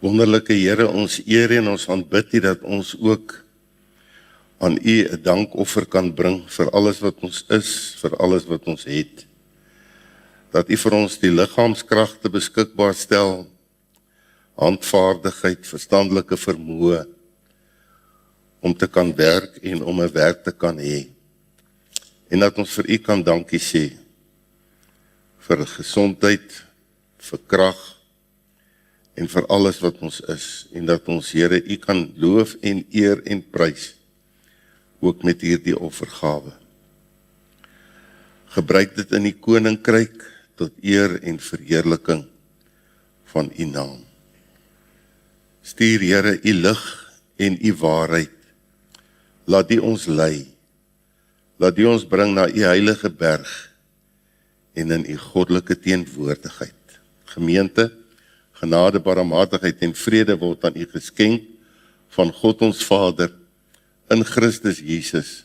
Wonderlike Here, ons eer en ons aanbid U dat ons ook aan U 'n dankoffer kan bring vir alles wat ons is, vir alles wat ons het. Dat U vir ons die liggaamskragte beskikbaar stel, handvaardigheid, verstandelike vermoë om te kan werk en om 'n werk te kan hê. En dat ons vir U kan dankie sê vir gesondheid, vir krag en vir alles wat ons is, en dat ons Here U kan loof en eer en prys, ook met hierdie offergawe. Gebruik dit in die koninkryk tot eer en verheerliking van U naam. Stuur Here U lig en U waarheid. Laat U ons lei. Laat U ons bring na U heilige berg en in U goddelike teenwoordigheid. Gemeente, genade, barmhartigheid en vrede word aan U geskenk van God ons Vader in Christus Jesus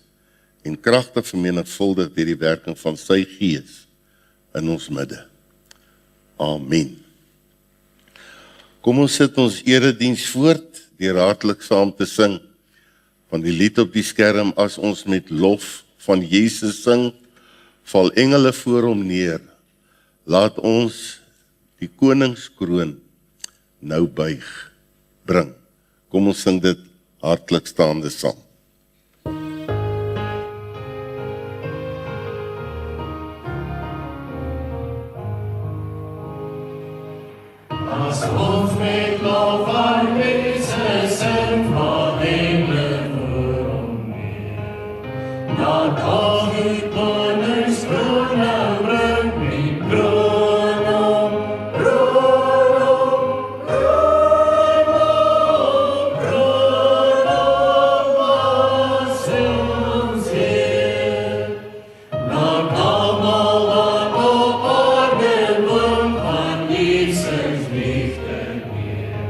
en kragtig vermenigvuldig deur die werking van sy Gees in ons midde. Amen. Kom ons sit ons erediens voort deur hartlik saam te sing van die lied op die skerm. As ons met lof van Jesus sing, val engele voor hom neer. Laat ons die koningskroon nou buig, bring. Kom ons sing dit hartlik staande saam. As ons met lof aan Jesus sing, val engele voor hom neer. Laat ons die koningskroon nou bring, die kroon om, kroon om, kroon om, kroon om, as ons Heer. Laat almal wat op aarde woon van Jesus liefde meer.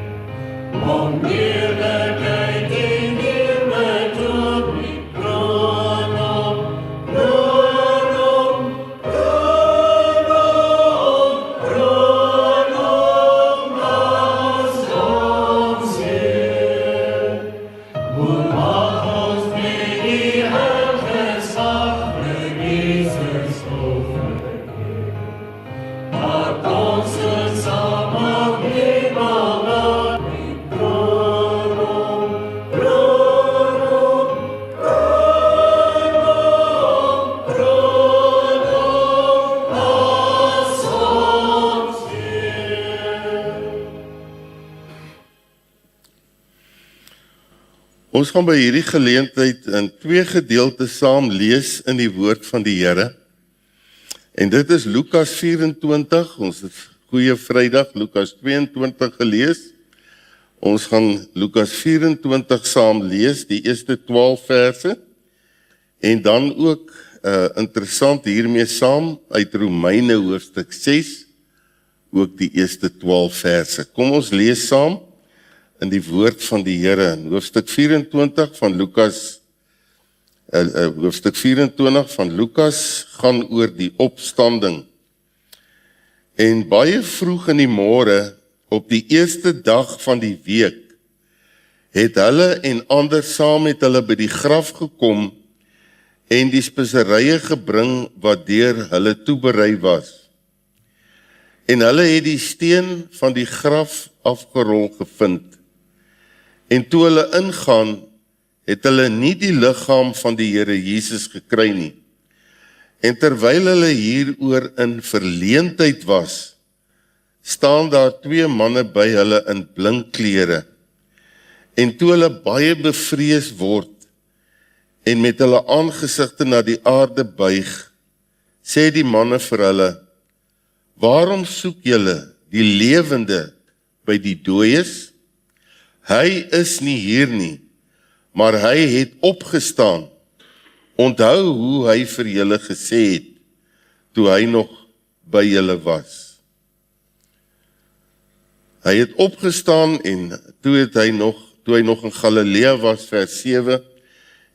Om eerlijkheid en eerlijk tot die kroon om, kroon om, kroon om, kroon om, as ons Heer. Hoe mag ons met die uitgesag met Jesus overkeer? Dat ons het samen weer bewaar, die kroon om, kroon om, kroon om, kroon om, as ons Heer. Ons gaan by hierdie geleentheid in 2 gedeeltes saam lees in die woord van die Here. En dit is Lukas 24, ons het Goeie Vrydag, Lukas 22 gelees. Ons gaan Lukas 24 saam lees, die eerste 12 verse. En dan ook interessant hiermee saam uit Romeine hoofstuk 6, ook die eerste 12 verse. Kom ons lees saam in die woord van die Here, in hoofstuk 24 van Lukas. Hoofstuk 24 van Lukas gaan oor die opstanding. En baie vroeg in die môre, op die eerste dag van die week, het hulle en ander saam met hulle by die graf gekom en die speserye gebring wat deur hulle toeberei was. En hulle het die steen van die graf afgerol gevind. En toe hulle ingaan, het hulle nie die liggaam van die Here Jesus gekry nie. En terwyl hulle hieroor in verleentheid was, staan daar 2 manne by hulle in blink klere. En toe hulle baie bevrees word en met hulle aangesigte na die aarde buig, sê die manne vir hulle: "Waarom soek julle die lewende by die dooies? Hy is nie hier nie, maar hy het opgestaan. Onthou hoe hy vir julle gesê het, toe hy nog by julle was." Hy het opgestaan en toe hy nog in Galilea was, vers 7,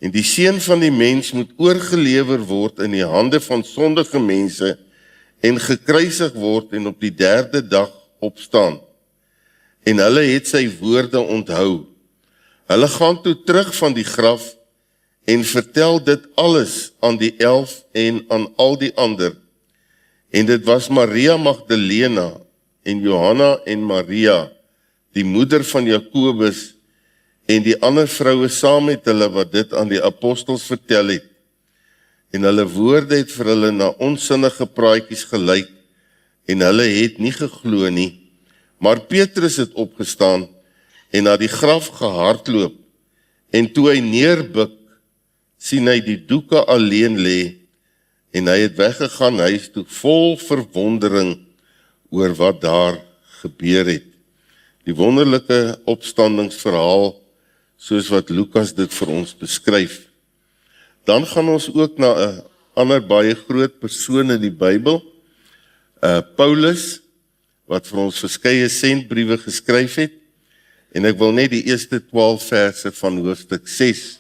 en die Seun van die mens moet oorgelewer word in die hande van sondige mense en gekruisig word en op die 3de dag opstaan. en hulle het sy woorde onthou. Hulle gaan toe terug van die graf en vertel dit alles aan die 11 en aan al die ander. En dit was Maria Magdalena en Johanna en Maria, die moeder van Jakobus, en die ander vroue saam met hulle wat dit aan die apostels vertel het. En hulle woorde het vir hulle na onsinnige praatjies gelyk, en hulle het nie geglo nie. Maar Petrus het opgestaan en na die graf gehardloop, en toe hy neerbuk, sien hy die doeke alleen lê, en hy het weggegaan huis toe vol verwondering oor wat daar gebeur het. Die wonderlike opstandingsverhaal, soos wat Lukas dit vir ons beskryf. Dan gaan ons ook na 'n ander baie groot persoon in die Bybel, Paulus, wat vir ons verskeie sendbriewe geskryf het, en ek wil net die eerste 12 verse van hoofstuk 6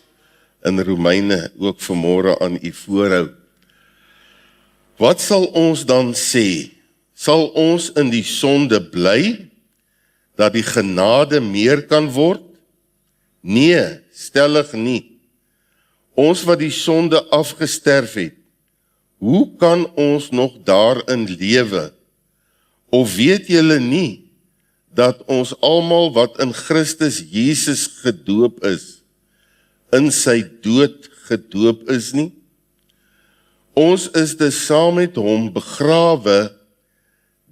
in Romeine ook vanmôre aan u voorhou. Wat sal ons dan sê? Sal ons in die sonde bly, dat die genade meer kan word? Nee, stellig nie. Ons wat die sonde afgesterf het, hoe kan ons nog daarin lewe? Of weet julle nie, dat ons almal wat in Christus Jesus gedoop is, in sy dood gedoop is nie? Ons is dus saam met hom begrawe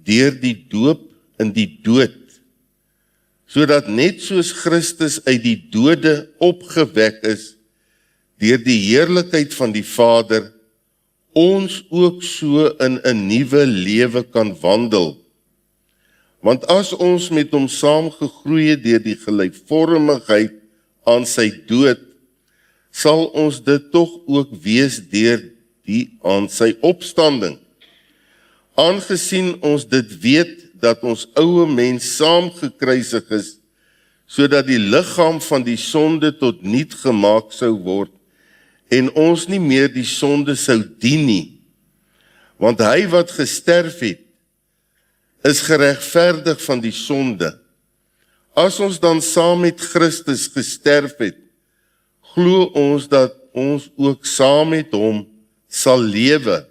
deur die doop in die dood, sodat net soos Christus uit die dode opgewek is deur die heerlikheid van die Vader, ons ook so in 'n nuwe lewe kan wandel. Want as ons met hom saamgegroei het deur die gelykvormigheid aan sy dood, sal ons dit tog ook wees deur die aan sy opstanding. Aangesien ons dit weet dat ons ouwe mens saamgekruisig is, sodat die liggaam van die sonde tot niet gemaak sou word, en ons nie meer die sonde sou dien nie. Want hy wat gesterf het, is geregverdig van die sonde. As ons dan saam met Christus gesterf het, glo ons dat ons ook saam met hom sal lewe.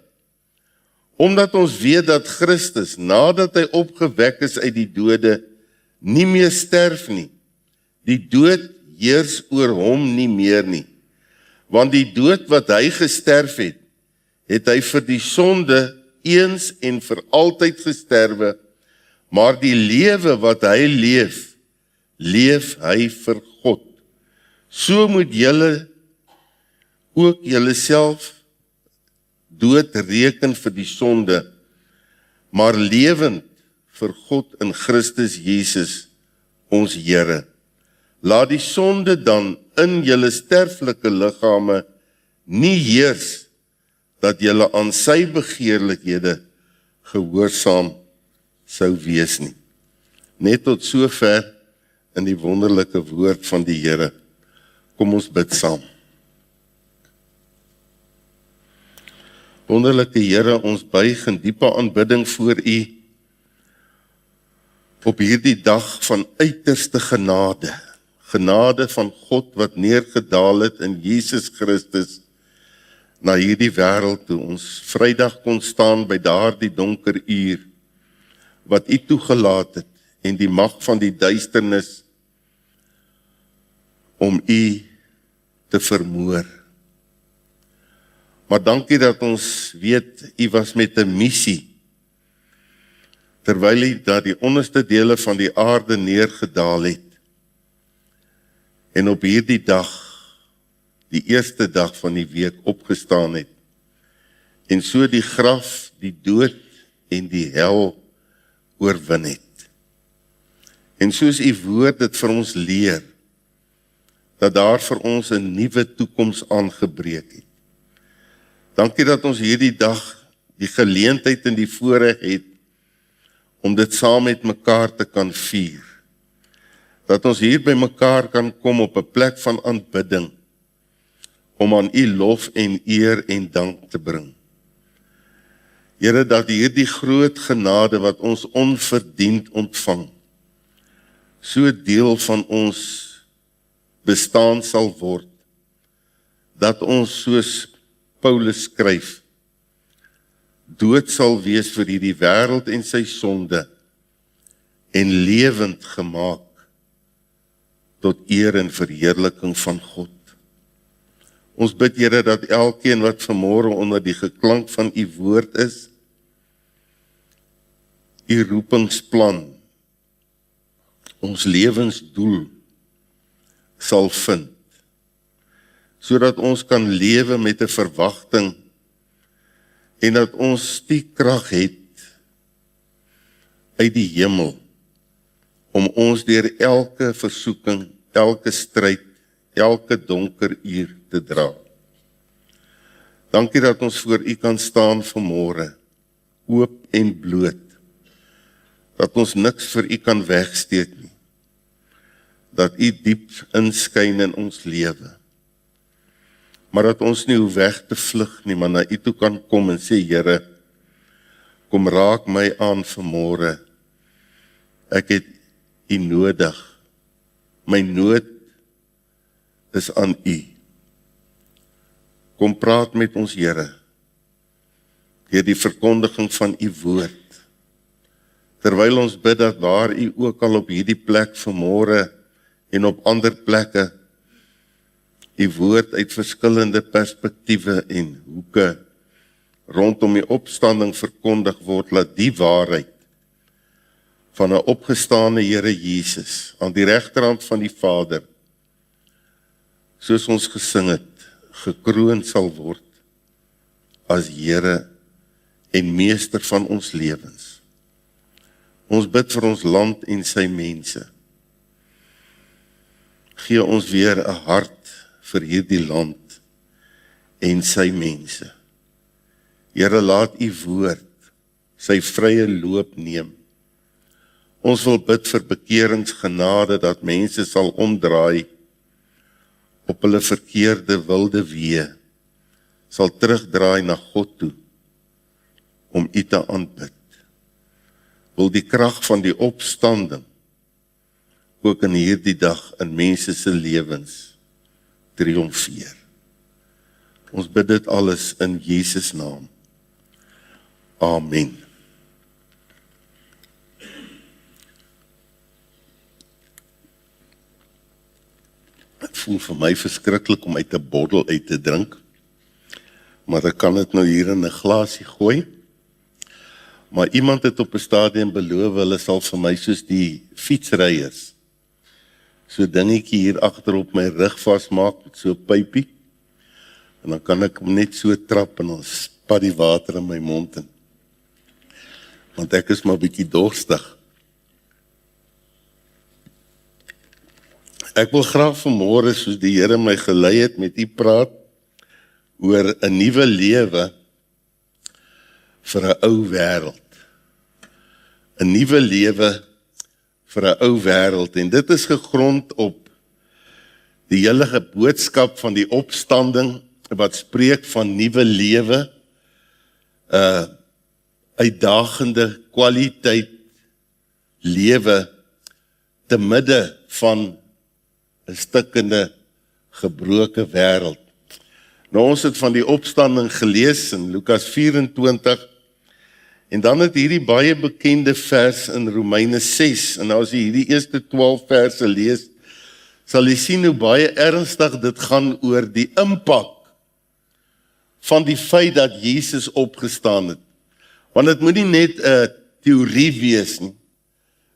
Omdat ons weet dat Christus, nadat hy opgewek is uit die dode, nie meer sterf nie. Die dood heers oor hom nie meer nie. Want die dood wat hy gesterf het, het hy vir die sonde eens en vir altyd gesterwe, maar die lewe wat hy leef, leef hy vir God. So moet julle ook julleself dood reken vir die sonde, maar lewend vir God in Christus Jesus, ons Here. Laat die sonde dan in julle sterflike liggame nie heers, dat julle aan sy begeerlikhede gehoorsaam sou wees nie. Net tot sover in die wonderlike woord van die Here. Kom ons bid saam. Wonderlike Here, ons buig in diepe aanbidding voor U op hierdie dag van uiterste genade. Genade van God wat neergedaal het in Jesus Christus na hierdie wêreld toe. Ons Vrydag kon staan by daardie donker uur wat U toegelaat het en die mag van die duisternis om U te vermoor. Maar dankie dat ons weet, U was met 'n missie, terwyl U dat die onderste dele van die aarde neergedaal het, en op hierdie dag, die eerste dag van die week opgestaan het, en so die graf, die dood en die hel oorwin het. En soos U woord dit vir ons leer, dat daar vir ons 'n nuwe toekoms aangebreek het. Dankie dat ons hierdie dag die geleentheid en die voorreg het om dit saam met mekaar te kan vier. Dat ons hier by mekaar kan kom op 'n plek van aanbidding, om aan U lof en eer en dank te bring. Here, dat hierdie groot genade wat ons onverdiend ontvang, so deel van ons bestaan sal word, dat ons soos Paulus skryf, dood sal wees vir hierdie wêreld en sy sonde, en lewend gemaak tot eer en verheerliking van God. Ons bid, Here, dat elkeen wat vanmôre onder die geklank van u woord is, u roepingsplan, ons lewensdoel sal vind, sodat ons kan lewe met 'n verwagting en dat ons die krag het uit die hemel om ons deur elke versoeking, elke stryd, elke donker uur te dra. Dankie dat ons voor u kan staan vanmôre, oop en bloot, dat ons niks vir u kan wegsteek nie, dat u diep inskyn in ons lewe, maar dat ons nie hoef weg te vlug nie, maar na u toe kan kom en sê, Here, kom raak my aan vanmôre, ek het u nodig, my nood is aan u. Kom praat met ons, Here, deur die verkondiging van u woord, terwyl ons bid dat waar u ook al op hierdie plek vanmôre en op ander plekke die woord uit verskillende perspektiewe en hoeke rondom die opstanding verkondig word, laat die waarheid van 'n opgestane Here Jesus aan die regterhand van die Vader, soos ons gesing het, gekroon sal word as Here en Meester van ons lewens. Ons bid vir ons land en sy mense. Gee ons weer 'n hart vir hierdie land en sy mense. Here, laat u woord sy vrye loop neem. Ons wil bid vir bekeringsgenade, dat mense sal omdraai op hulle verkeerde wilde weë, sal terugdraai na God toe, om u te aanbid. Wil die krag van die opstanding ook in hierdie dag in mense se lewens triomfeer. Ons bid dit alles in Jesus naam. Amen. Het voel vir my verskriklik om uit 'n bottel uit te drink, maar ek kan dit nou hier in 'n glasie gooi. Maar iemand het op 'n stadium beloof, hulle sal vir my soos die fietsryers so dingetjie hier agter op my rug vasmaak met so 'n pypie, en dan kan ek hom net so trap en dan spat die water in my mond in. Want ek is maar bietjie dorstig. Ek wil graag vanmôre, soos die Here my gelei het, met u praat oor 'n nuwe lewe vir 'n ou wêreld. 'n Nuwe lewe vir 'n ou wêreld, en dit is gegrond op die hele boodskap van die opstanding, wat spreek van nuwe lewe, uitdagende kwaliteit lewe te midde van 'n stikkende, gebroke wêreld. Nou, ons het van die opstanding gelees in Lukas 24, en dan het hierdie baie bekende vers in Romeine 6, en as jy hierdie eerste 12 verse lees, sal jy sien hoe baie ernstig dit gaan oor die impak van die feit dat Jesus opgestaan het. Want dit moet nie net 'n teorie wees nie.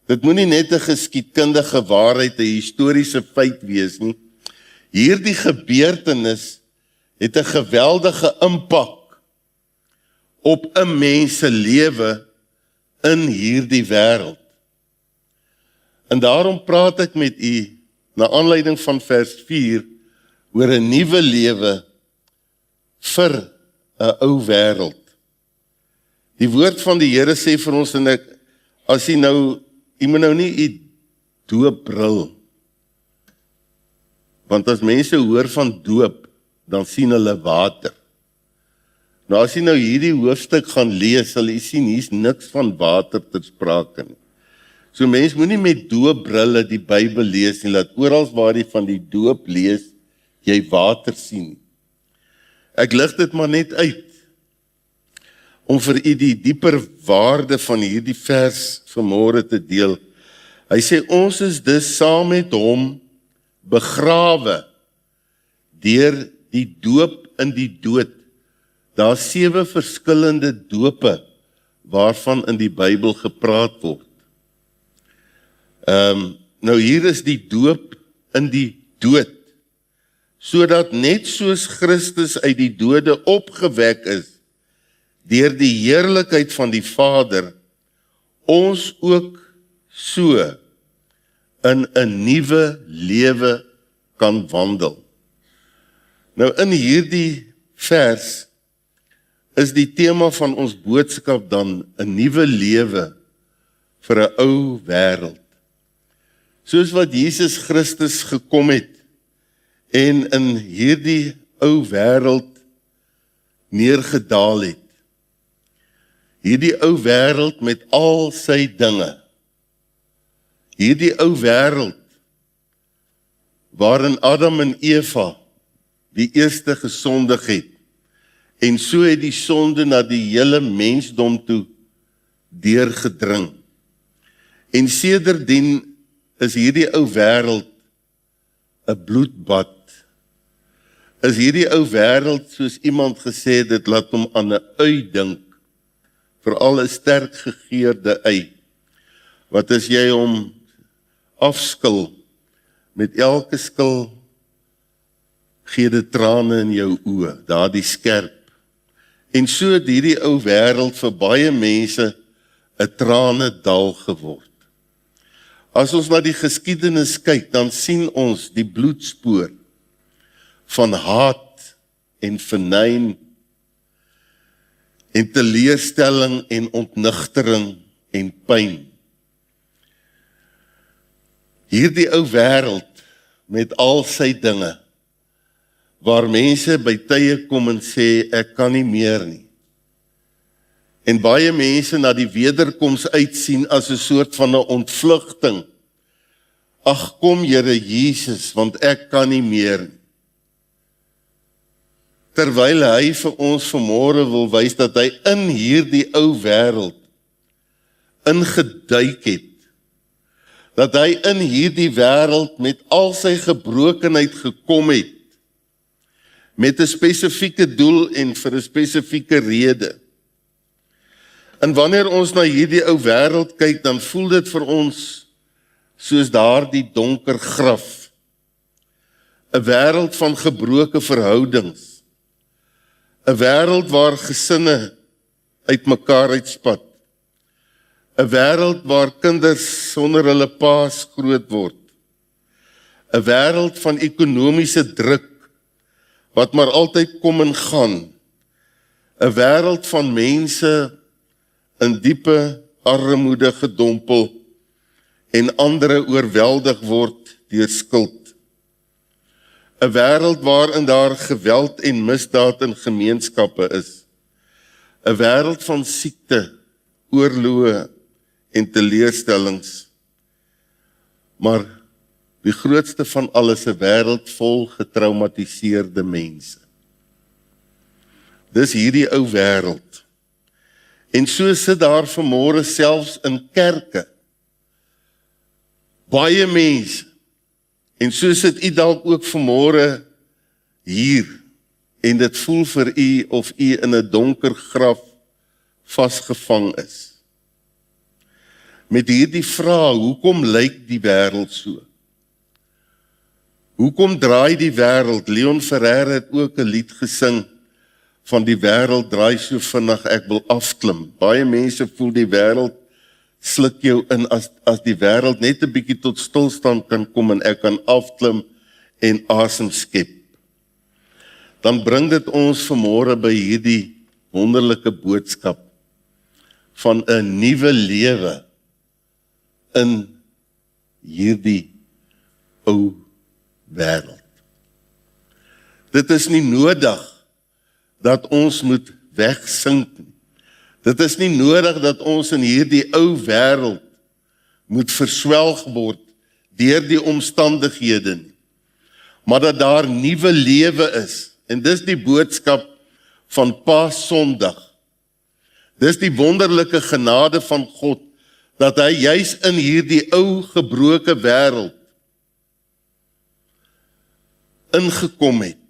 Dit moet nie net 'n geskiedkundige waarheid, 'n historiese feit wees nie. Hierdie gebeurtenis het 'n geweldige impak op 'n mens se lewe in hierdie wêreld. En daarom praat ek met u na aanleiding van vers 4 oor 'n nuwe lewe vir 'n ou wêreld. Die woord van die Here sê vir ons, en ek, as jy moet nou nie u doop brul, want as mense hoor van doop, dan sien hulle water. Nou as jy nou hierdie hoofstuk gaan lees, sal jy sien hier's niks van water ter sprake nie. So mens moenie met doopbrille die Bybel lees nie, laat oral waar jy van die doop lees, jy water sien. Ek lig dit maar net uit, om vir u die dieper waarde van hierdie vers vanmôre te deel. Hy sê, ons is dus saam met hom begrawe, deur die doop in die dood. Daar is 7 verskillende dope, waarvan in die Bybel gepraat word. Nou hier is die doop in die dood, sodat net soos Christus uit die dode opgewek is, deur die heerlikheid van die Vader, ons ook so in 'n nuwe lewe kan wandel. Nou in hierdie vers is die tema van ons boodskap dan 'n nuwe lewe vir 'n ou wêreld. Soos wat Jesus Christus gekom het en in hierdie ou wêreld neergedaal het. Hierdie ou wêreld met al sy dinge. Hierdie ou wêreld waarin Adam en Eva die eerste gesondig het. En so het die sonde na die hele mensdom toe deurgedring. En sedertdien is hierdie ou wêreld 'n bloedbad. Is hierdie ou wêreld, soos iemand gesê het, dit laat hom aan 'n ui dink, veral 'n sterk gegeurde ui. Wat as jy hom afskil, met elke skil gee dit trane in jou oë, daardie skerp. En so het hierdie ou wêreld vir baie mense 'n tranedal geword. As ons na die geskiedenis kyk, dan sien ons die bloedspoor van haat en vernyn en teleurstelling en ontnigtering en pyn. Hierdie ou wêreld met al sy dinge, waar mense by tye kom en sê, ek kan nie meer nie. En baie mense na die wederkoms uitsien as 'n soort van 'n ontvlugting. Ag kom Here Jesus, want ek kan nie meer nie. Terwyl hy vir ons vanmôre wil wys dat hy in hierdie ou wêreld ingeduik het. Dat hy in hierdie wêreld met al sy gebrokenheid gekom het, met 'n spesifieke doel en vir 'n spesifieke rede. En wanneer ons na hierdie ou wêreld kyk, dan voel dit vir ons soos daardie donker graf. 'n Wêreld van gebroke verhoudings. 'n Wêreld waar gesinne uitmekaar uitspat. 'n Wêreld waar kinders sonder hulle paas groot word. 'n Wêreld van ekonomiese druk, wat maar altyd kom en gaan. 'n Wêreld van mense in diepe armoede gedompel en ander oorweldig word deur skuld. 'n Wêreld waarin daar geweld en misdaad in gemeenskappe is. 'n Wêreld van siekte, oorloë en teleurstellings. Maar die grootste van alles, 'n wêreld vol getraumatiseerde mense. Dis hierdie ou wêreld. En so sit daar vanmôre selfs in kerke baie mense. En so sit u dalk ook vanmôre hier en dit voel vir u of u in 'n donker graf vasgevang is. Met hierdie vraag, hoekom lyk die wêreld so? Hoekom draai die wêreld? Leon Ferreira het ook 'n lied gesing van die wêreld draai so vinnig, ek wil afklim. Baie mense voel die wêreld sluk jou in as die wêreld net 'n bietjie tot stilstand kan kom en ek kan afklim en asem skep. Dan bring dit ons vanmôre by hierdie wonderlike boodskap van 'n nuwe lewe in hierdie ou wêreld. Dit is nie nodig dat ons moet wegsink nie. Dit is nie nodig dat ons in hierdie ou wêreld moet verswelg word deur die omstandighede nie, maar dat daar nuwe lewe is. En dis die boodskap van Paasondag. Dis die wonderlike genade van God, dat hy juis in hierdie ou gebroke wêreld ingekom het,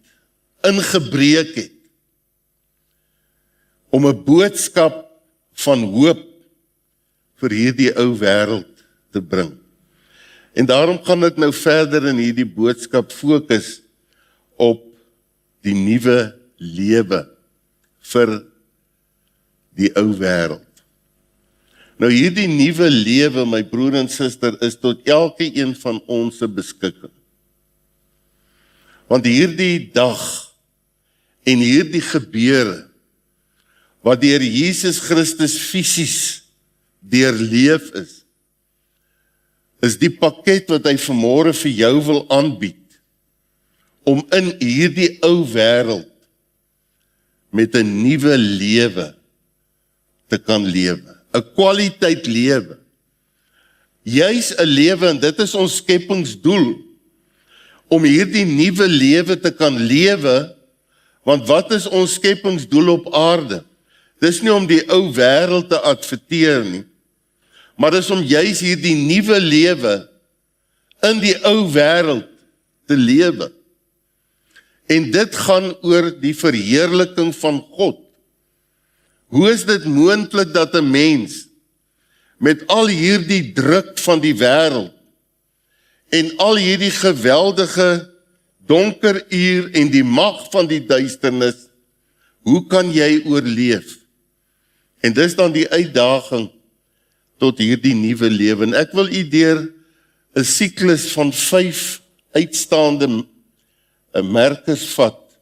ingebreek het, om 'n boodskap van hoop vir hierdie ou wêreld te bring. En daarom gaan ek nou verder in hierdie boodskap fokus op die nuwe lewe vir die ou wêreld. Nou hierdie nuwe lewe, my broer en suster, is tot elke een van ons se beskikking. Want hierdie dag en hierdie gebeure wat deur Jesus Christus fisies deurleef is die pakket wat hy vanmôre vir jou wil aanbied, om in hierdie ou wêreld met 'n nuwe lewe te kan lewe, 'n kwaliteit lewe. Juis 'n lewe, en dit is ons skepingsdoel, om hierdie nuwe lewe te kan lewe, want wat is ons skepingsdoel op aarde? Dis nie om die ou wêreld te adverteer nie, maar dis om juis hierdie nuwe lewe in die ou wêreld te lewe. En dit gaan oor die verheerliking van God. Hoe is dit moontlik dat 'n mens met al hierdie druk van die wêreld en al hierdie geweldige donker uur en die mag van die duisternis, hoe kan jy oorleef? En dis dan die uitdaging tot hierdie nuwe lewe. En ek wil u deur 'n siklus van 5 uitstaande merkers vat,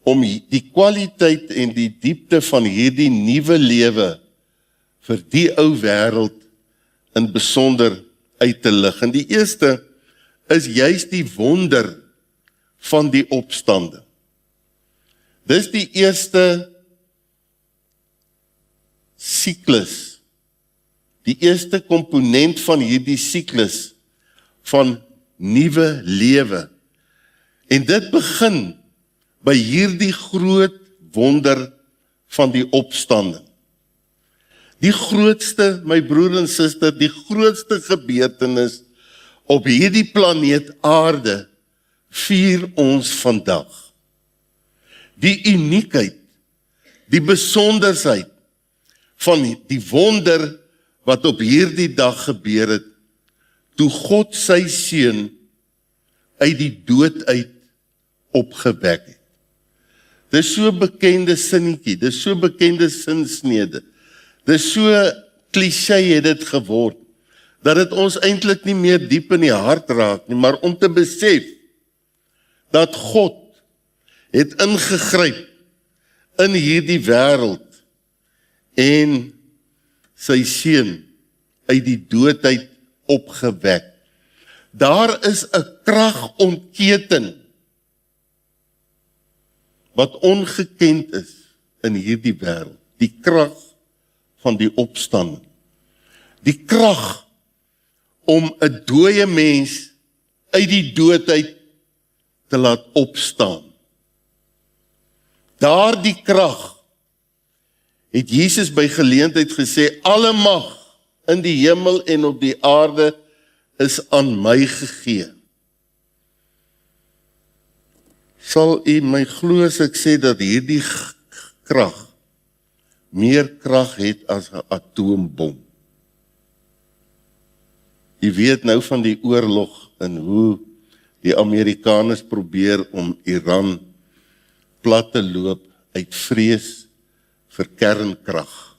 om die kwaliteit en die diepte van hierdie nuwe lewe vir die ou wêreld in besonder uit te lig. En die eerste is juis die wonder van die opstanding. Dis die eerste siklus, die eerste komponent van hierdie siklus van nuwe lewe. En dit begin by hierdie groot wonder van die opstanding. Die grootste, my broer en suster, die grootste gebeurtenis op hierdie planeet aarde vier ons vandag. Die uniekheid, die besonderheid van die wonder wat op hierdie dag gebeur het, toe God sy seun uit die dood uit opgewek het. Dis so bekende sinnetjie, dis so bekende sinsnede, dis so cliché het dit geword, dat dit ons eintlik nie meer diep in die hart raak nie, maar om te besef, dat God het ingegryp in hierdie wêreld, en sy seun uit die dood uit opgewek. Daar is 'n krag ontketen, wat ongekend is in hierdie wêreld, die krag van die opstanding, die krag om 'n dooie mens uit die dood uit te laat opstaan. Daardie krag het Jesus by geleentheid gesê, alle mag in die hemel en op die aarde is aan my gegee. Sal u my glo as ek sê dat hierdie krag meer krag het as 'n atoombom? U weet nou van die oorlog en hoe die Amerikaners probeer om Iran plat te loop uit vrees vir kernkrag.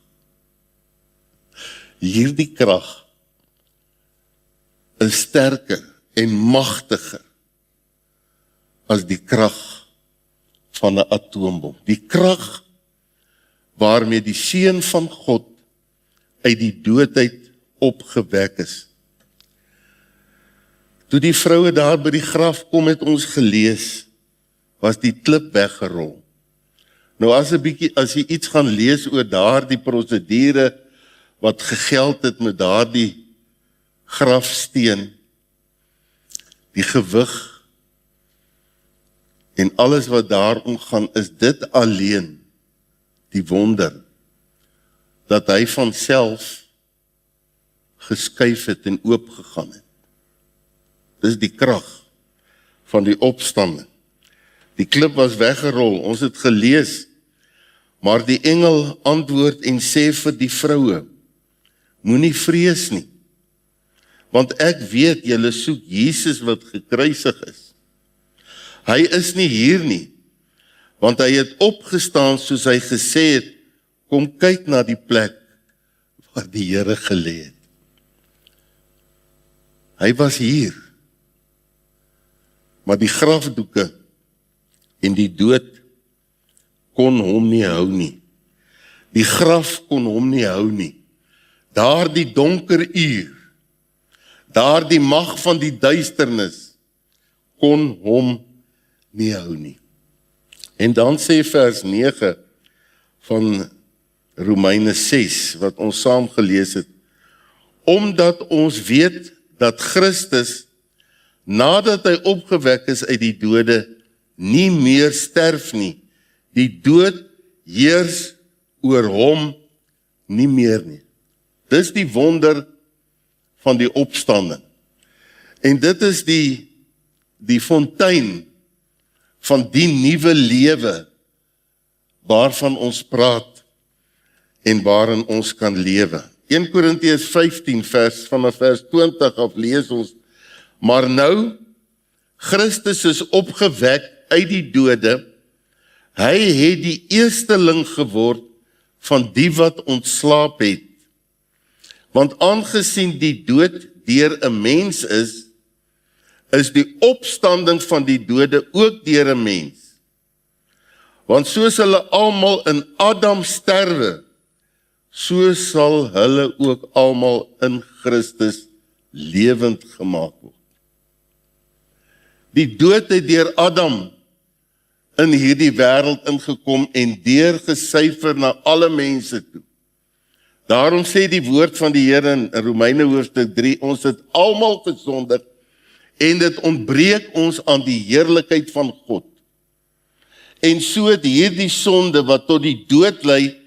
Hierdie krag is sterker en magtiger as die krag van 'n atoombom. Die krag waarmee die seun van God uit die dood uit opgewek is. Toe die vroue daar by die graf kom, het ons gelees, was die klip weggerol. Nou as jy iets gaan lees oor daardie prosedure wat gegeld het met daardie grafsteen, die gewig en alles wat daarom gaan, is dit alleen die wonder, dat hy van self geskuif het en oopgegaan het. Dis die krag van die opstanding. Die klip was weggerol, ons het gelees, maar die engel antwoord en sê vir die vroue, moenie vrees nie, want ek weet julle soek Jesus wat gekruisig is. Hy is nie hier nie, want hy het opgestaan soos hy gesê het, kom kyk na die plek waar die Here gelê het. Hy was hier, maar die grafdoeke en die dood kon hom nie hou nie. Die graf kon hom nie hou nie. Daar die donker uur, daar die mag van die duisternis, kon hom nie hou nie. En dan sê vers 9 van Romeine 6, wat ons saam gelees het, omdat ons weet dat Christus, nadat hy opgewek is uit die dode, nie meer sterf nie. Die dood heers oor hom nie meer nie. Dis die wonder van die opstanding. En dit is die fontein van die nuwe lewe waarvan ons praat en waarin ons kan lewe. 1 Korintiërs 15 vanaf vers 20 af lees ons, maar nou, Christus is opgewek uit die dode, hy het die eersteling geword van die wat ontslaap het. Want aangesien die dood deur 'n mens is die opstanding van die dode ook deur 'n mens. Want soos hulle almal in Adam sterwe, so sal hulle ook almal in Christus lewend gemaak word. Die dood het deur Adam in hierdie wêreld ingekom en deurgesyfer na alle mense toe. Daarom sê die woord van die Here in Romeine hoofstuk 3, ons het almal gesondig en dit ontbreek ons aan die heerlikheid van God. En so het hierdie sonde wat tot die dood lei,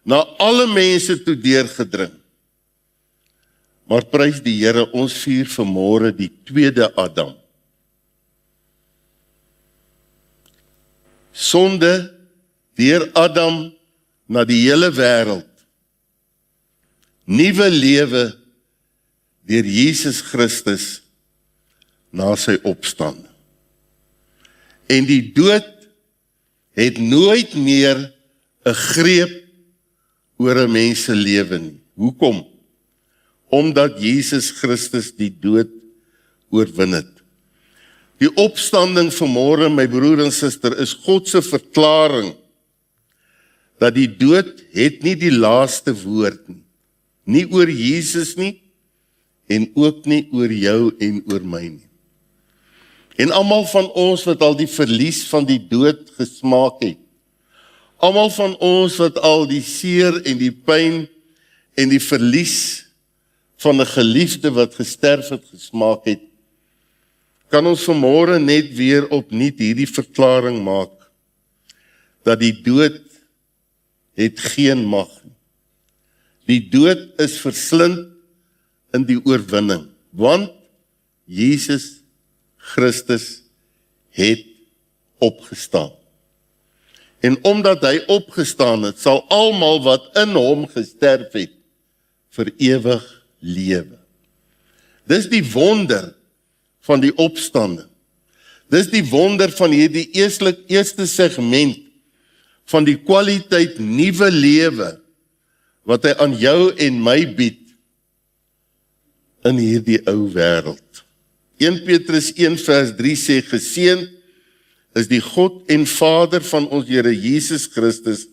na alle mense toe deurgedring. Maar prys die Here, ons vier vanmôre die tweede Adam. Sonde deur Adam na die hele wêreld. Nuwe lewe deur Jesus Christus na sy opstanding. En die dood het nooit meer 'n greep oor 'n mens se lewe nie. Hoekom? Omdat Jesus Christus die dood oorwin het. Die opstanding vanmôre, my broer en suster, is God se verklaring dat die dood het nie die laaste woord nie. Nie oor Jesus nie en ook nie oor jou en oor my nie. En almal van ons wat al die verlies van die dood gesmaak het, almal van ons wat al die seer en die pyn en die verlies van 'n geliefde wat gesterf het gesmaak het, kan ons vanmôre net weer opnuut hierdie verklaring maak, dat die dood het geen mag nie. Die dood is verslind in die oorwinning, want Jesus Christus het opgestaan. En omdat hy opgestaan het, sal almal wat in hom gesterf het, vir ewig lewe. Dis die wonder van die opstanding. Dis die wonder van hierdie eerste segment van die kwaliteit nuwe lewe wat hy aan jou en my bied in hierdie ou wêreld. 1 Petrus 1 vers 3 sê, geseënd is die God en Vader van ons Here Jesus Christus,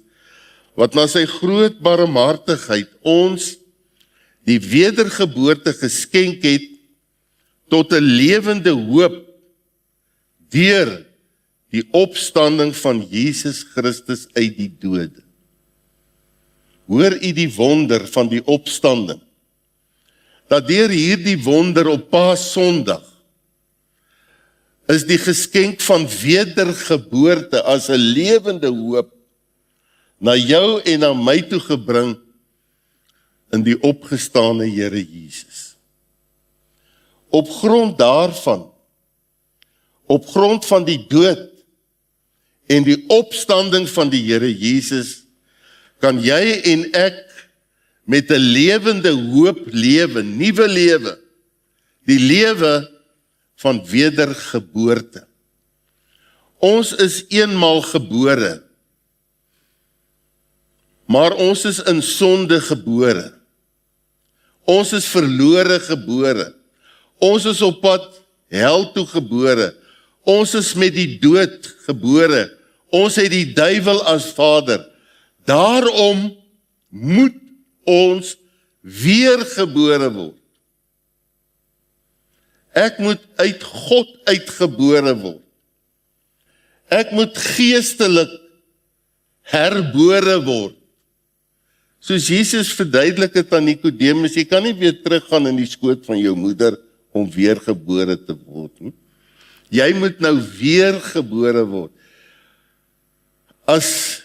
wat na sy groot barmhartigheid ons die wedergeboorte geskenk het tot 'n lewende hoop deur die opstanding van Jesus Christus uit die dode. Hoor u die wonder van die opstanding? dat deur hierdie wonder op Paasondag is die geskenk van wedergeboorte as 'n lewende hoop na jou en na my toe gebring in die opgestane Here Jesus. Op grond daarvan, op grond van die dood en die opstanding van die Here Jesus, kan jy en ek met 'n lewende hoop lewe, nuwe lewe, die lewe van wedergeboorte. Ons is eenmaal gebore, maar ons is in sonde gebore. Ons is verlore gebore. Ons is op pad hel toe gebore. Ons is met die dood gebore. Ons het die duiwel as vader. Daarom moet ons weergebore word. Ek moet uit God uitgebore word. Ek moet geestelik herbore word. Soos Jesus verduidelik het aan Nikodemus, jy kan nie weer teruggaan in die skoot van jou moeder om weergebore te word nie. Jy moet nou weergebore word. As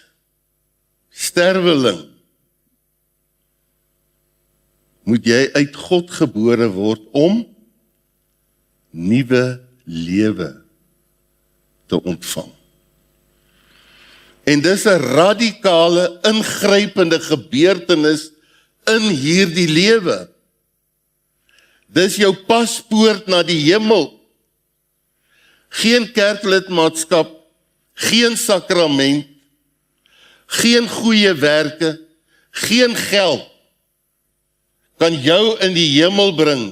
sterweling moet jy uit God gebore word om nuwe lewe te ontvang. En dis 'n radikale, ingrypende gebeurtenis in hierdie lewe. Dis jou paspoort na die hemel. Geen kerklidmaatskap, geen sakrament, geen goeie werke, geen geld kan jou in die hemel bring.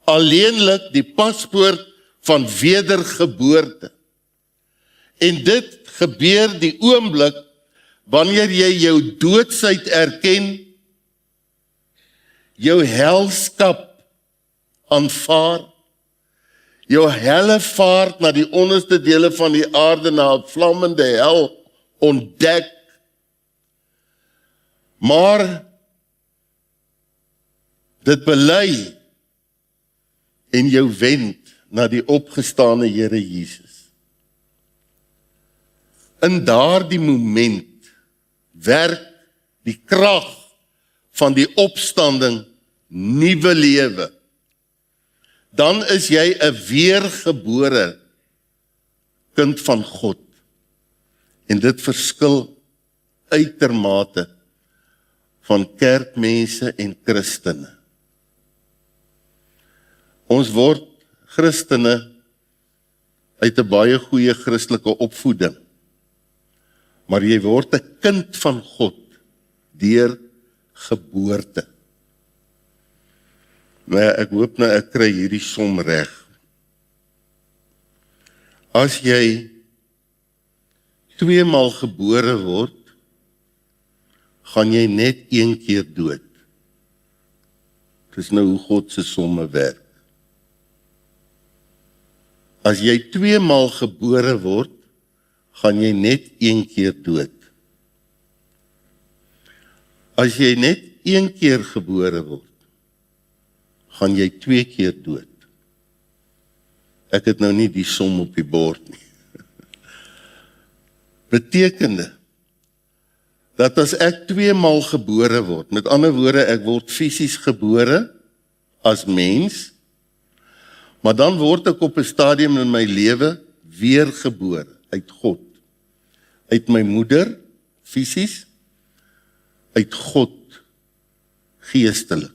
Alleenlik die paspoort van wedergeboorte. En dit gebeur die oomblik wanneer jy jou doodsheid erken, jou helskap aanvaar, jou hellevaart na die onderste dele van die aarde, na 'n vlammende hel ontdek, maar dit bely en jou wend na die opgestane Here Jesus. In daardie moment werk die krag van die opstanding nuwe lewe. Dan is jy 'n weergebore kind van God. En dit verskil uitermate van kerkmense en Christene. Ons word Christene uit 'n baie goeie Christelike opvoeding. Maar jy word 'n kind van God deur geboorte. Maar ek hoop nou ek kry hierdie som reg. As jy 2 maal gebore word, gaan jy net 1 keer dood. Dis nou hoe God se somme werk. As jy 2 maal gebore word, gaan jy net 1 keer dood. As jy net 1 keer gebore word, gaan jy 2 keer dood. Ek het nou nie die som op die bord nie. Betekende dat as ek 2 maal gebore word, met ander woorde, ek word fisies gebore as mens, maar dan word ek op 'n stadium in my lewe weergebore uit God, uit my moeder, fisies, uit God, geestelik.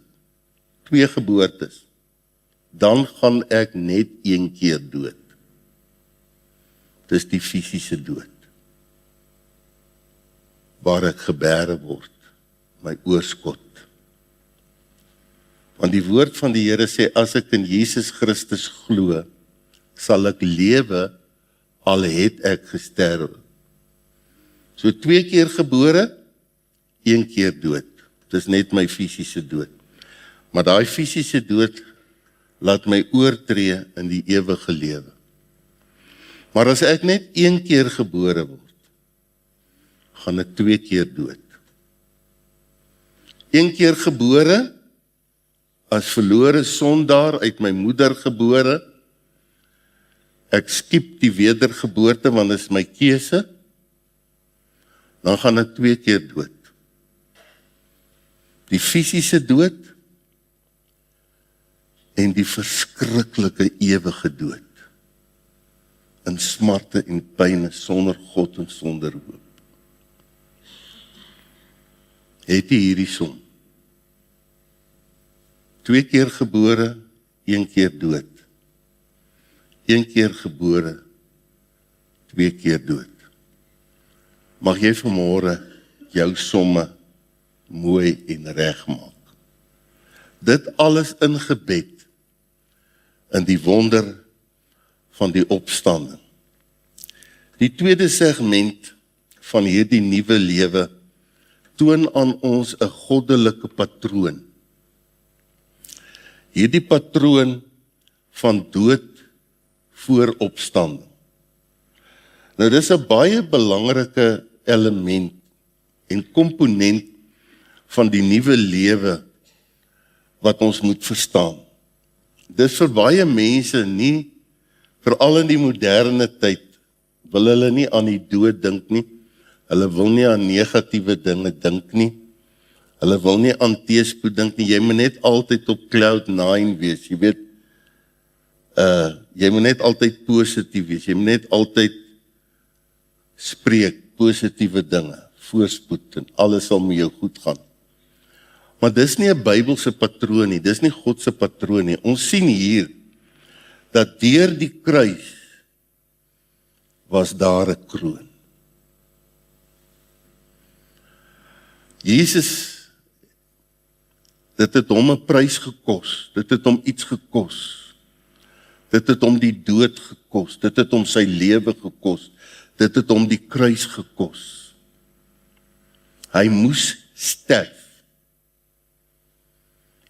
2 geboortes. Dan gaan ek net 1 keer dood. Dis die fisiese dood. Waar ek gebere word, my oorskot. Want die woord van die Here sê, as ek in Jesus Christus glo, sal ek lewe, al het ek gesterwe. So 2 keer gebore, 1 keer dood. Dis net my fisiese dood. Maar daai fisiese dood laat my oortree in die ewige lewe. Maar as ek net 1 keer gebore word, gaan ek 2 keer dood. 1 keer gebore, as verlore sondaar uit my moeder gebore, ek skiep die wedergeboorte, want dit is my keuse, dan gaan ek 2 keer dood. Die fisiese dood, en die verskriklike ewige dood, in smarte en pyne, sonder God en sonder hoop. Het jy hierdie som? 2 keer gebore, 1 keer dood. 1 keer gebore, 2 keer dood. Mag jy vanmôre jou somme mooi en reg maak. Dit alles in gebed, in die wonder van die opstanding. Die tweede segment van hierdie nuwe lewe toon aan ons 'n goddelike patroon. Hierdie patroon van dood voor opstanding. Nou dis 'n baie belangrike element en komponent van die nuwe lewe wat ons moet verstaan. Dis vir baie mense nie, veral in die moderne tyd, wil hulle nie aan die dood dink nie. Hulle wil nie aan negatiewe dinge dink nie. Hulle wil nie aan teëspoed dink nie. Jy moet net altyd op cloud 9 wees. Jy weet, jy moet net altyd positief wees. Jy moet net altyd spreek positiewe dinge, voorspoed en alles sal met jou goed gaan. Maar dis nie 'n Bybelse patroon nie, dis nie God se patroon nie. Ons sien hier dat deur die kruis was daar 'n kroon. Jesus, dit het hom 'n prys gekos, dit het hom iets gekos. Dit het hom die dood gekos, dit het hom sy lewe gekos, dit het hom die kruis gekos. Hy moes sterf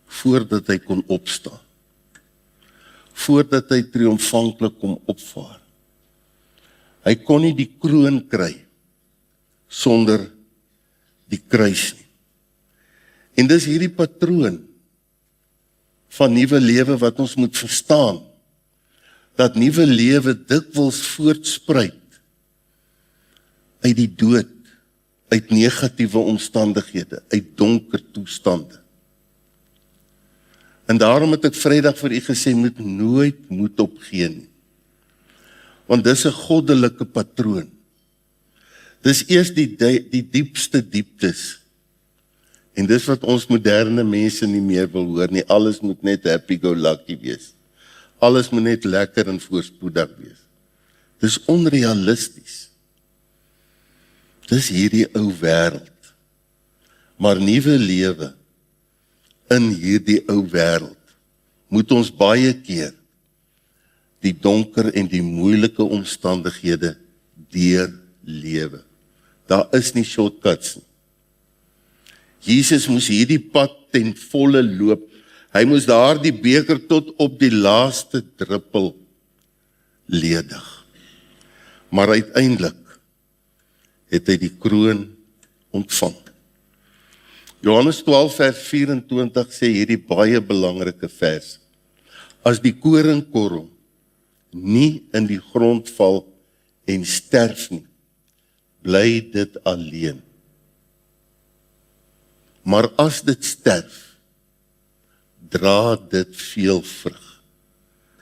voordat hy kon opstaan, voordat hy triomfantlik kon opvaar. Hy kon nie die kroon kry sonder die kruis nie. En dis hierdie patroon van nuwe lewe wat ons moet verstaan, dat nuwe lewe dikwels voortspruit uit die dood, uit negatiewe omstandighede, uit donker toestande. En daarom het ek Vrydag vir u gesê, moet nooit moed opgee nie. Want dis 'n goddelike patroon. Dis eers die diepste dieptes. En dis wat ons moderne mense nie meer wil hoor nie. Alles moet net happy-go-lucky wees. Alles moet net lekker en voorspoedig wees. Dis onrealisties. Dis hierdie ou wêreld. Maar nuwe lewe in hierdie ou wêreld moet ons baie keer die donker en die moeilike omstandighede deurlewe. Daar is nie shortcuts nie. Jesus moes hierdie pad ten volle loop. Hy moes daardie beker tot op die laaste druppel ledig. Maar uiteindelik het hy die kroon ontvang. Johannes 12 vers 24 sê hierdie baie belangrike vers. As die koringkorrel nie in die grond val en sterf nie, bly dit alleen. Maar as dit sterf, dra dit veel vrug.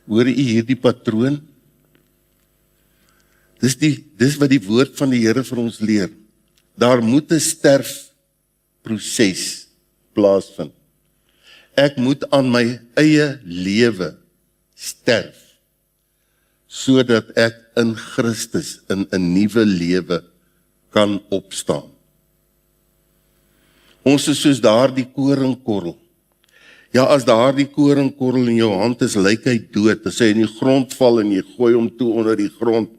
Hoor u hierdie patroon? Dis wat die woord van die Here vir ons leer. Daar moet 'n sterfproses plaasvind. Ek moet aan my eie lewe sterf, sodat ek in Christus in 'n nuwe lewe kan opstaan. Ons is soos daardie koringkorrel. Ja, as daardie koringkorrel in jou hand is, lyk hy dood. As hy in die grond val en jy gooi hom toe onder die grond,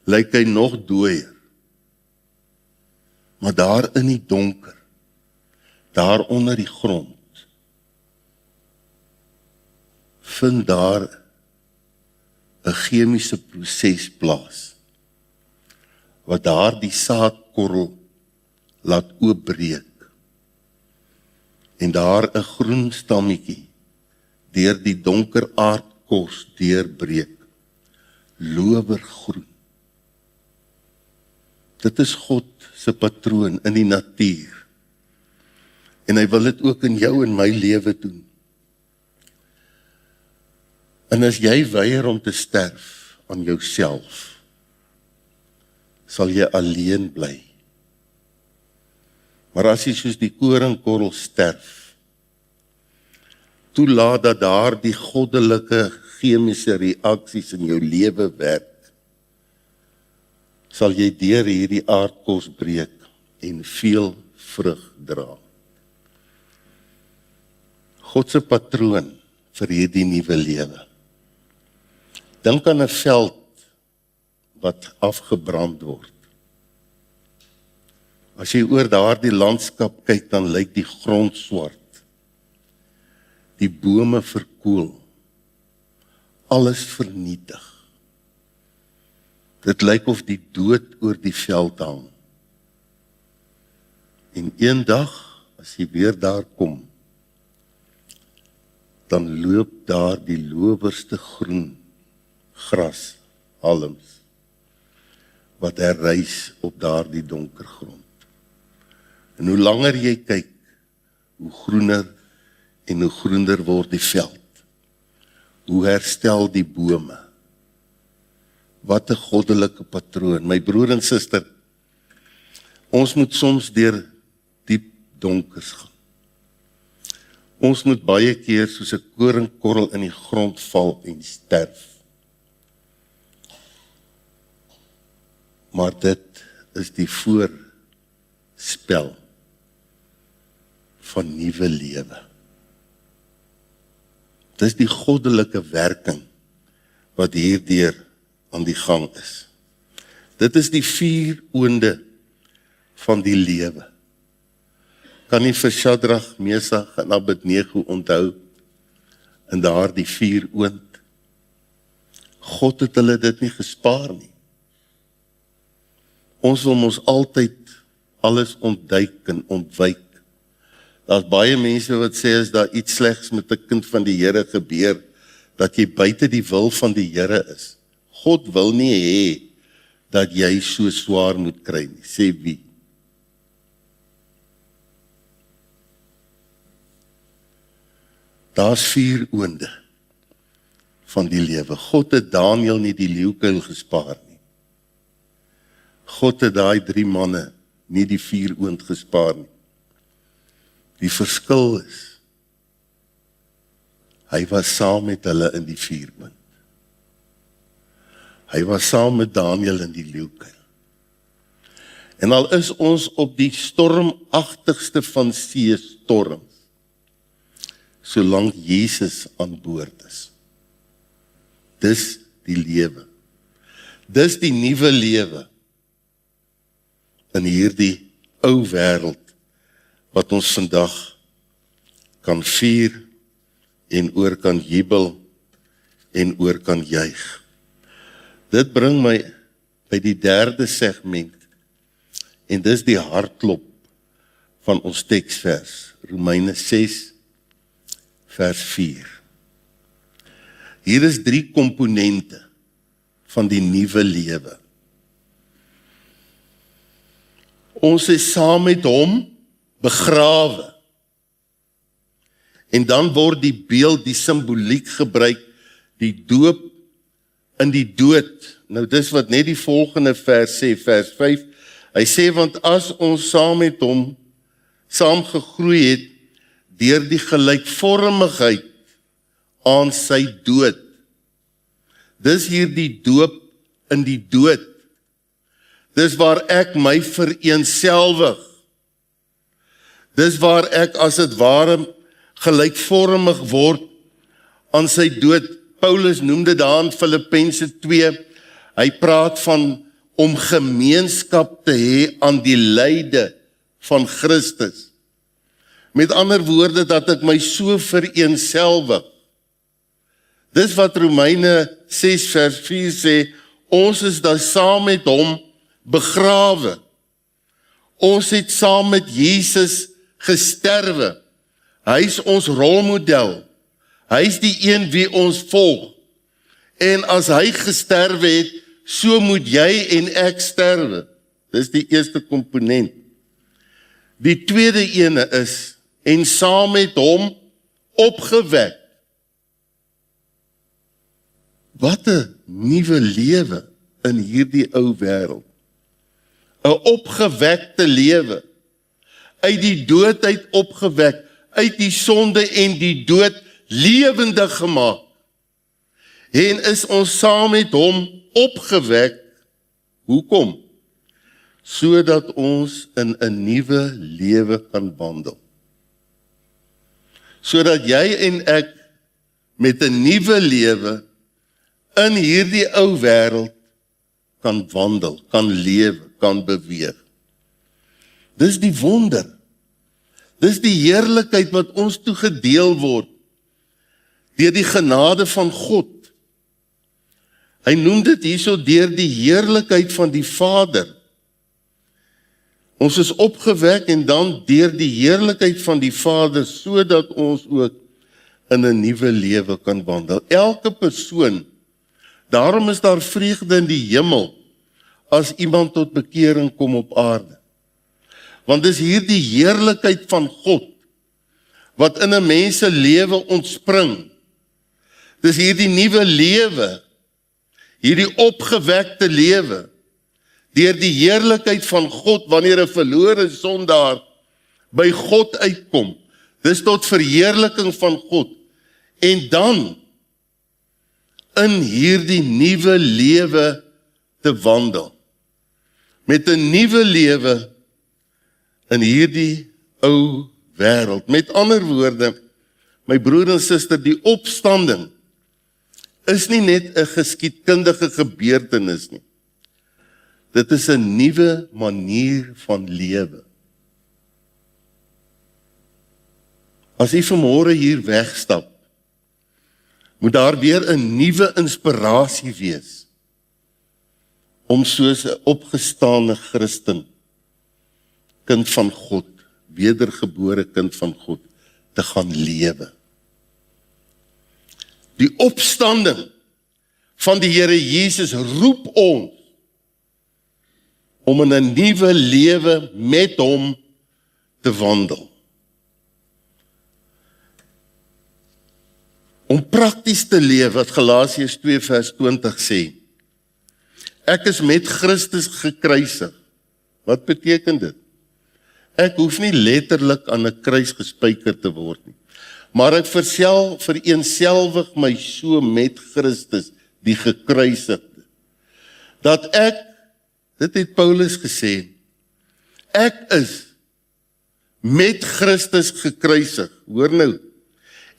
lyk hy nog dooier. Maar daar in die donker, daar onder die grond, vind daar 'n chemiese proses plaas, wat daar die saadkorrel laat oopbreek, en daar 'n groen stammetjie deur die donker aardkors deurbreek. Lowergroen. Dit is God se patroon in die natuur. En hy wil dit ook in jou en my lewe doen. En as jy weier om te sterf aan jouself, sal jy alleen bly. Maar as jy soos die koringkorrel sterf, toelaat dat daar die goddelike chemiese reaksies in jou lewe werk, sal jy deur hierdie aardkos breek en veel vrug dra. God se patroon vir hierdie nuwe lewe. Dink aan 'n veld wat afgebrand word. As jy oor daardie landskap kyk, dan lyk die grond swart. Die bome verkoel. Alles vernietig. Dit lyk of die dood oor die veld hang. En eendag, as jy weer daar kom, dan loop daar die lowerste groen gras, halms, wat herrys op daardie donker grond. En hoe langer jy kyk, hoe groener en hoe groener word die veld. Hoe herstel die bome. Wat 'n goddelike patroon. My broer en suster, ons moet soms deur diep donkers gaan. Ons moet baie keer soos 'n koringkorrel in die grond val en sterf. Maar dit is die voorspel van nuwe lewe. Dit is die goddelike werking wat hierdeur aan die gang is. Dit is die 4 oonde van die lewe. Kan nie vir Shadrag, Mesach en Abednego onthou in daardie 4 oond. God het hulle dit nie gespaar nie. Ons wil ons altyd alles ontduik en ontwyk. Daar's baie mense wat sê as daar iets slegs met 'n kind van die Here gebeur, dat jy buite die wil van die Here is. God wil nie hê dat jy so swaar moet kry nie, sê wie? Daar's 4 oonde van die lewe. God het Daniël nie die leeukuil gespaar nie. God het daai 3 manne nie die 4 oond gespaar nie. Die verskil is, hy was saam met hulle in die 4 oond. Hy was saam met Daniël in die leeukuil. En al is ons op die stormagtigste van see storms, solank Jesus aan boord is. Dis die lewe. Dis die nuwe lewe in hierdie ou wêreld wat ons vandag kan vier en oor kan jubel en oor kan juig. Dit bring my by die 3de segment en dis die hartklop van ons teksvers, Romeine 6 vers 4. Hier is 3 komponente van die nuwe lewe. Ons is saam met hom begrawe. En dan word die beeld, die simboliek gebruik, die doop in die dood. Nou dis wat net die volgende vers sê, vers 5. Hy sê, want as ons saam met hom saam gegroei het, deur die gelykvormigheid aan sy dood. Dis hier die doop in die dood. Dis waar ek my vereenselwig. Dis waar ek as dit ware gelykvormig word aan sy dood. Paulus noem dit daar in Filippense 2. Hy praat van om gemeenskap te hê aan die lyde van Christus. Met ander woorde, dat ek my so vereenselwig. Dis wat Romeine 6 vers 4 sê, ons is dan saam met hom begrawe. Ons het saam met Jesus gesterwe. Hy is ons rolmodel. Hy is die een wie ons volg. En as hy gesterwe het, so moet jy en ek sterwe. Dis die eerste komponent. Die tweede ene is, en saam met hom opgewek. Wat 'n nuwe lewe in hierdie ou wêreld. 'n Opgewekte lewe. Uit die dood uit opgewek, uit die sonde en die dood lewendig gemaak. En is ons saam met hom opgewek. Hoekom? Sodat ons in 'n nuwe lewe kan wandel. Sodat jy en ek met 'n nuwe lewe in hierdie ou wêreld kan wandel, kan lewe, kan beweeg. Dis die wonder. Dis die heerlikheid wat ons toegedeel word deur die genade van God. Hy noem dit hierso deur die heerlikheid van die Vader. Ons is opgewek en dan deur die heerlikheid van die Vader, sodat ons ook in 'n nuwe lewe kan wandel. Elke persoon, daarom is daar vreugde in die hemel, as iemand tot bekering kom op aarde. Want dis hierdie heerlikheid van God, wat in 'n mens se lewe ontspring. Dis hierdie nuwe lewe, hierdie opgewekte lewe, deur die heerlikheid van God, wanneer 'n verlore sondaar by God uitkom. Dis tot verheerliking van God. En dan in hierdie nuwe lewe te wandel. Met 'n nuwe lewe in hierdie ou wêreld. Met ander woorde, my broer en suster, die opstanding is nie net 'n geskiedkundige gebeurtenis nie. Dit is 'n nuwe manier van lewe. As jy vanmôre hier wegstap, moet daar weer 'n nuwe inspirasie wees om soos 'n opgestane Christen, kind van God, wedergebore kind van God, te gaan lewe. Die opstanding van die Here Jesus roep ons om in 'n nuwe lewe met hom te wandel. Om prakties te leef, wat Galasiërs 2 vers 20 sê, ek is met Christus gekruisig. Wat beteken dit? Ek hoef nie letterlik aan 'n kruis gespijker te word nie, maar ek vereenselwig my so met Christus, die gekruisigde, dat ek, dit het Paulus gesê, ek is met Christus gekruisig, hoor nou,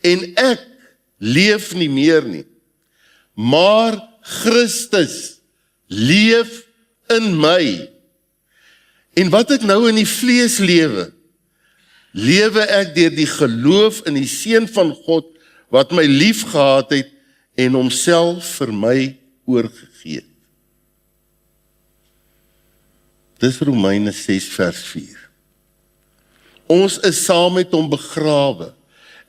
en ek leef nie meer nie, maar Christus leef in my. En wat ek nou in die vlees lewe, lewe ek deur die geloof in die Seun van God, wat my lief gehad het en homself vir my oorgegee het. Dis Romeine 6 vers 4. Ons is saam met hom begrawe.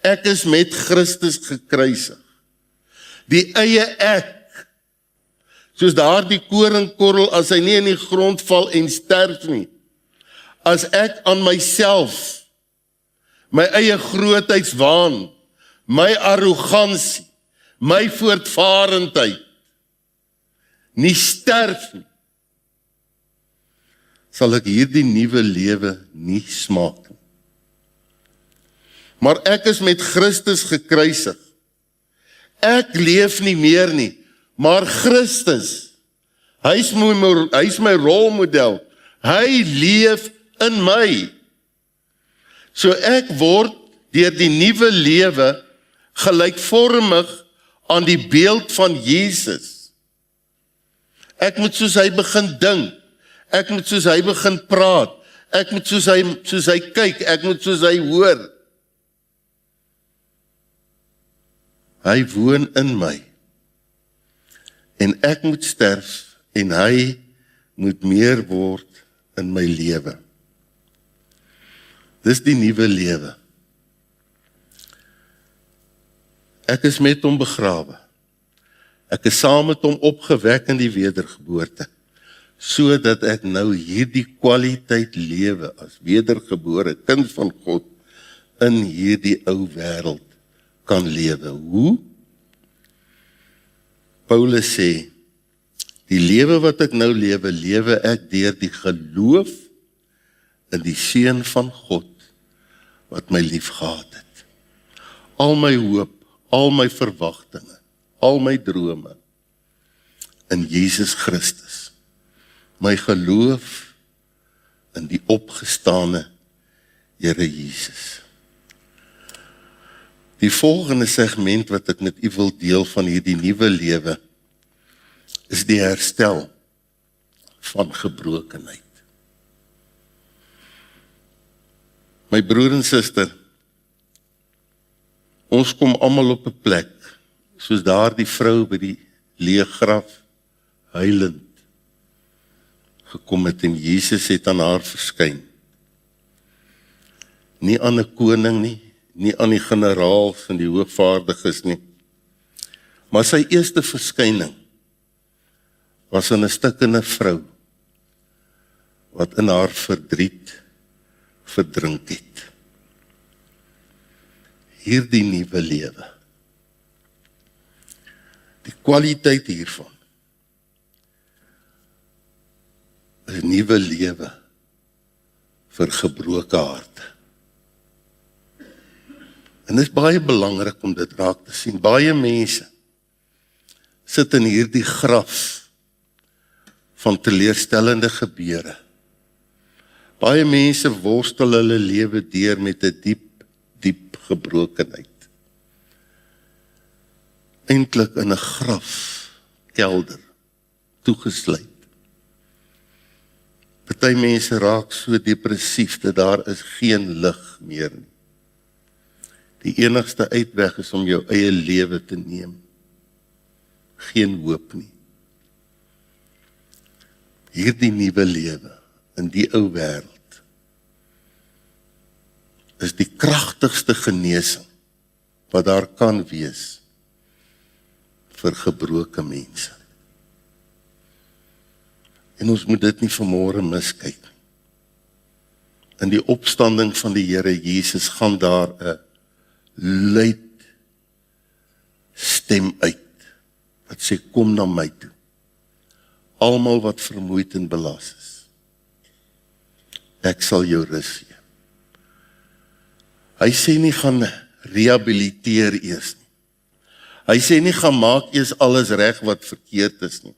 Ek is met Christus gekruisig. Die eie ek, soos daardie koringkorrel, as hy nie in die grond val en sterf nie, as ek aan myself, my eie grootheidswaan, my arrogansie, my voortvarendheid, nie sterf nie, sal ek hierdie nuwe lewe nie smaak nie. Maar ek is met Christus gekruisig. Ek leef nie meer nie, maar Christus, hy is my rolmodel. Hy leef in my. So ek word deur die nuwe lewe gelykvormig aan die beeld van Jesus. Ek moet soos hy begin dink. Ek moet soos hy begin praat. Ek moet soos hy kyk. Ek moet soos hy hoor. Hy woon in my. En ek moet sterf en hy moet meer word in my lewe. Dis die nuwe lewe. Ek is met hom begrawe. Ek is saam met hom opgewek in die wedergeboorte, sodat ek nou hierdie kwaliteit lewe as wedergebore kind van God in hierdie ou wêreld kan lewe. Hoe? Paulus sê, die lewe wat ek nou lewe, lewe ek deur die geloof in die Seun van God, wat my lief gehad het. Al my hoop, al my verwagtinge, al my drome in Jesus Christus. My geloof in die opgestane Here Jesus. Die volgende segment wat ek met u wil deel van hierdie nuwe lewe, is die herstel van gebrokenheid. My broer en suster, ons kom almal op 'n plek, soos daardie vrou by die leë graf, huilend gekom het en Jesus het aan haar verskyn. Nie aan 'n koning nie aan die generaals en die hoogvaardiges nie, maar sy eerste verskyning was aan 'n stikkende vrou, wat in haar verdriet verdrink het. Hierdie nuwe lewe, die kwaliteit hiervan, 'n nuwe lewe vir gebroke harte. En dit is baie belangrik om dit raak te sien. Baie mense sit in hierdie graf van teleurstellende gebeure. Baie mense worstel hulle lewe deur met 'n diep gebrokenheid. Eintlik in 'n grafkelder toegesluit. Party mense raak so depressief dat daar is geen lig meer nie. Die enigste uitweg is om jou eie lewe te neem. Geen hoop nie. Hierdie nuwe lewe in die ou wêreld is die kragtigste genesing wat daar kan wees vir gebroke mense. En ons moet dit nie vanmôre miskyk. In die opstanding van die Here Jesus gaan daar 'n luid stem uit, wat sê, kom na my toe, almal wat vermoeid en belas is, ek sal jou rus gee. Hy sê nie gaan rehabiliteer eers nie, hy sê nie gaan maak eers alles reg wat verkeerd is nie,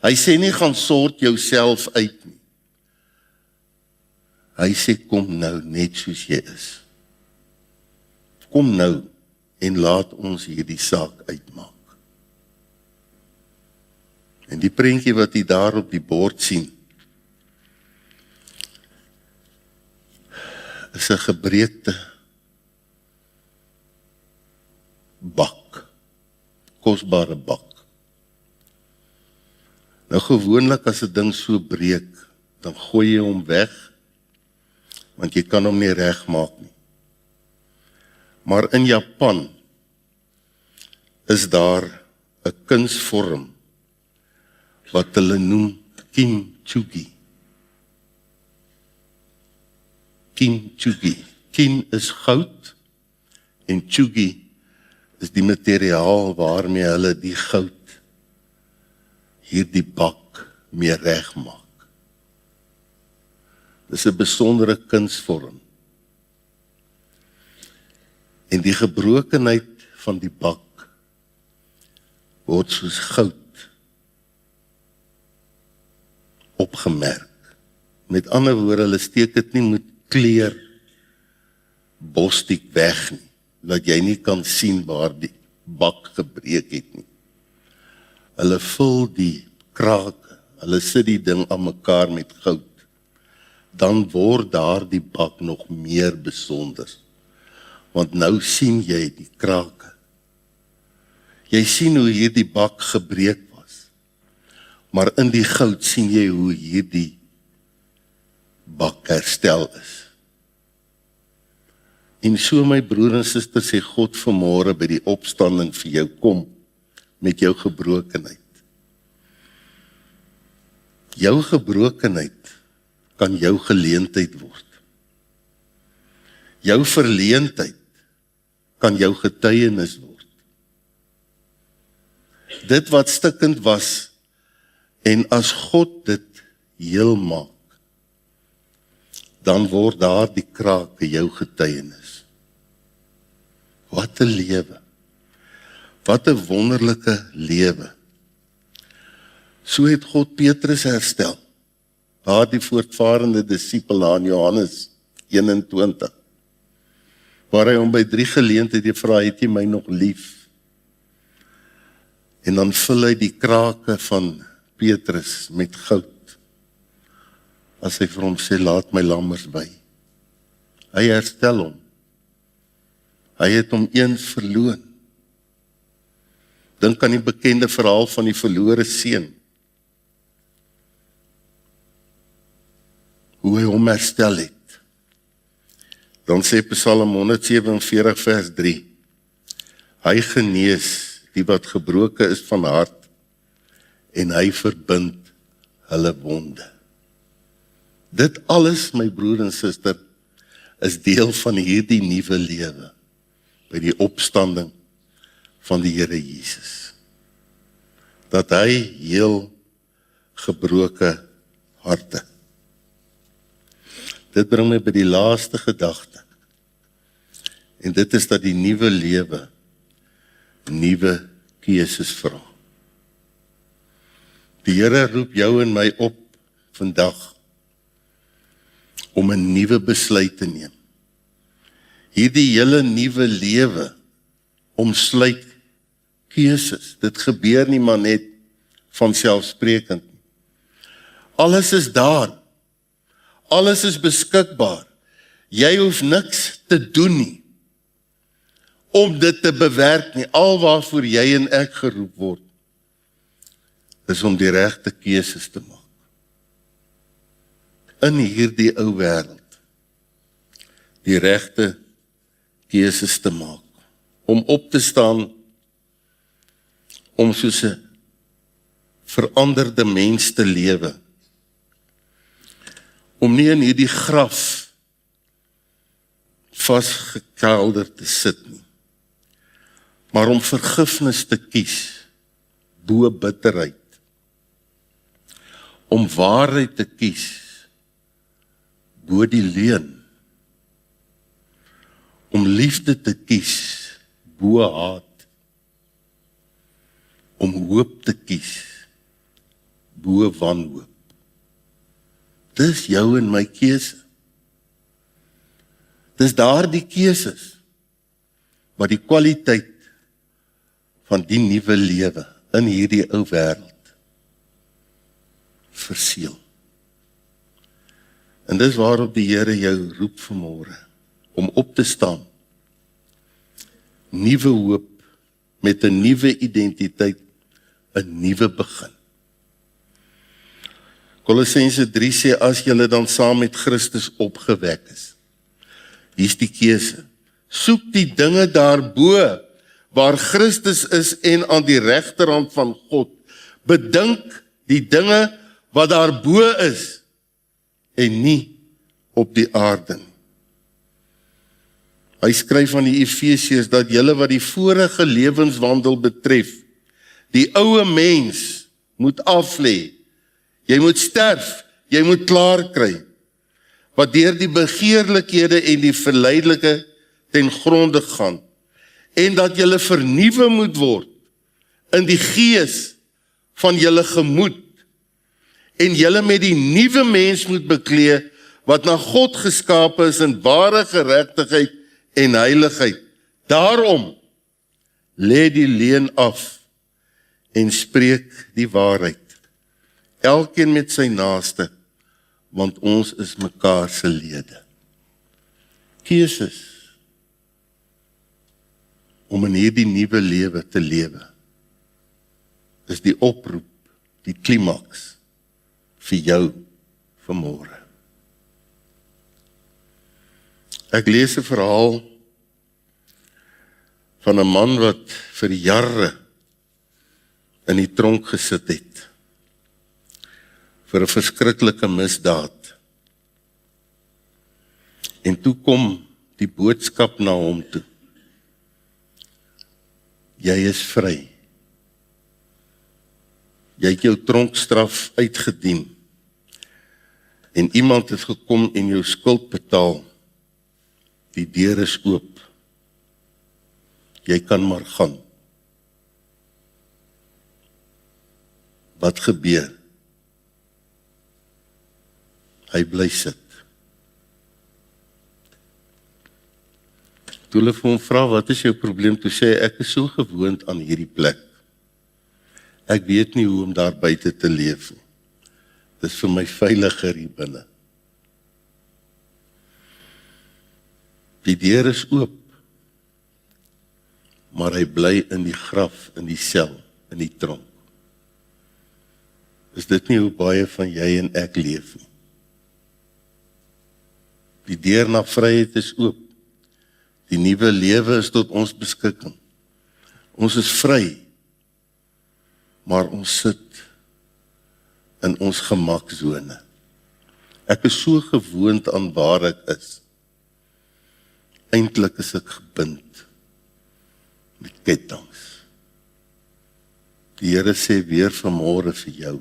hy sê nie gaan sort jouself uit nie, hy sê kom nou net soos jy is. Kom nou en laat ons hierdie saak uitmaak. En die prentjie wat jy daar op die bord sien, is 'n gebreekte bak, kosbare bak. Nou gewoonlik as 'n ding so breek, dan gooi jy hom weg, want jy kan hom nie regmaak nie. Maar in Japan is daar 'n kunsvorm wat hulle noem kintsugi. Kintsugi. Kin is goud en tsugi is die materiaal waarmee hulle die goud hierdie bak mee regmaak. Dis 'n besondere kunsvorm. En die gebrokenheid van die bak word soos goud opgemerk. Met ander woorde, hulle steek dit nie met kleur bostiek weg nie, dat jy nie kan sien waar die bak gebreek het nie. Hulle vul die krake, hulle sit die ding aan mekaar met goud, dan word daar die bak nog meer besonder. Want nou sien jy die krake. Jy sien hoe hierdie bak gebreek was. Maar in die goud sien jy hoe hierdie bak herstel is. En so my broer en suster sê God vanmôre by die opstanding vir jou kom met jou gebrokenheid. Jou gebrokenheid kan jou geleentheid word. Jou verleentheid kan jou getuienis word. Dit wat stikkend was, en as God dit heel maak, dan word daar die krake jou getuienis. Wat 'n lewe. Wat 'n wonderlike lewe. So het God Petrus herstel. Daar die voortvarende disipel aan Johannes 21. Waar hy hom by 3 geleenthede vra, het jy my nog lief? En dan vul hy die krake van Petrus met goud. As hy vir hom sê, laat my lammers by. Hy herstel hom. Hy het hom eens verloon. Dink aan die bekende verhaal van die verlore seun. Hoe hy hom herstel het. Dan sê Psalm 147 vers 3. Hy genees die wat gebroken is van hart en hy verbind hulle wonde. Dit alles, my broer en suster, is deel van hierdie nuwe lewe by die opstanding van die Here Jesus. Dat hy heel gebroke harte. Dit bring my by die laaste gedagte. En dit is dat die nuwe lewe nuwe keuses vra. Die Here roep jou en my op vandag om 'n nuwe besluit te neem. Hierdie hele nuwe lewe omsluit keuses. Dit gebeur nie maar net van selfsprekend nie. Alles is daar. Alles is beskikbaar. Jy hoef niks te doen nie om dit te bewerk nie. Al waarvoor jy en ek geroep word, is om die regte keuses te maak. In hierdie ou wêreld, die regte keuses te maak. Om op te staan, om soos 'n veranderde mens te lewe. Om nie in hierdie graf vasgekelder te sit nie, maar om vergifnis te kies, bo bitterheid. Om waarheid te kies, bo die leuen. Om liefde te kies, bo haat. Om hoop te kies, bo wanhoop. Dis jou en my keuse. Dis daardie keuses wat die kwaliteit van die nuwe lewe in hierdie ou wêreld verseël. En dis waarop die Here jou roep vanmôre, om op te staan. Nuwe hoop, met 'n nuwe identiteit, 'n nuwe begin. Kolossense 3 sê, as julle dan saam met Christus opgewek is. Hier's die keuse. Soek die dinge daarbo, waar Christus is en aan die regterhand van God. Bedink die dinge wat daarbo is, en nie op die aarde nie. Hy skryf aan die Efesiërs dat julle wat die vorige lewenswandel betref, die ouë mens moet aflê. Jy moet sterf, jy moet klaar kry, wat deur die begeerlikhede en die verleidelike ten gronde gaan, en dat julle vernuwe moet word in die gees van julle gemoed, en julle met die nuwe mens moet beklee, wat na God geskape is in ware geregtigheid en heiligheid. Daarom, lê die leuen af, en spreek die waarheid. Elkeen met sy naaste, want ons is mekaar se lede. Keuses om in hierdie nuwe lewe te lewe, is die oproep, die klimaks vir jou vanmôre. Ek lees 'n verhaal van 'n man wat vir jare in die tronk gesit het, vir 'n verskriklike misdaad. En toe kom die boodskap na hom toe. Jy is vry. Jy het jou tronkstraf uitgedien. En iemand het gekom en jou skuld betaal. Die deur is oop. Jy kan maar gaan. Wat gebeur? Hy bly sit. Toe hulle vir hom vra, wat is jou probleem? Toe sê hy, ek is so gewoond aan hierdie plek. Ek weet nie hoe om daar buite te leef nie. Dit is vir my veiliger hier binne. Die deur is oop, maar hy bly in die graf, in die sel, in die tronk. Is dit nie hoe baie van jy en ek leef nie? Die deur na vryheid is oop. Die nuwe lewe is tot ons beskikking. Ons is vry, maar ons sit in ons gemaksone. Ek is so gewoond aan waar ek is. Eintlik is ek gebind met kettinge. Die Here sê weer vanmôre vir jou.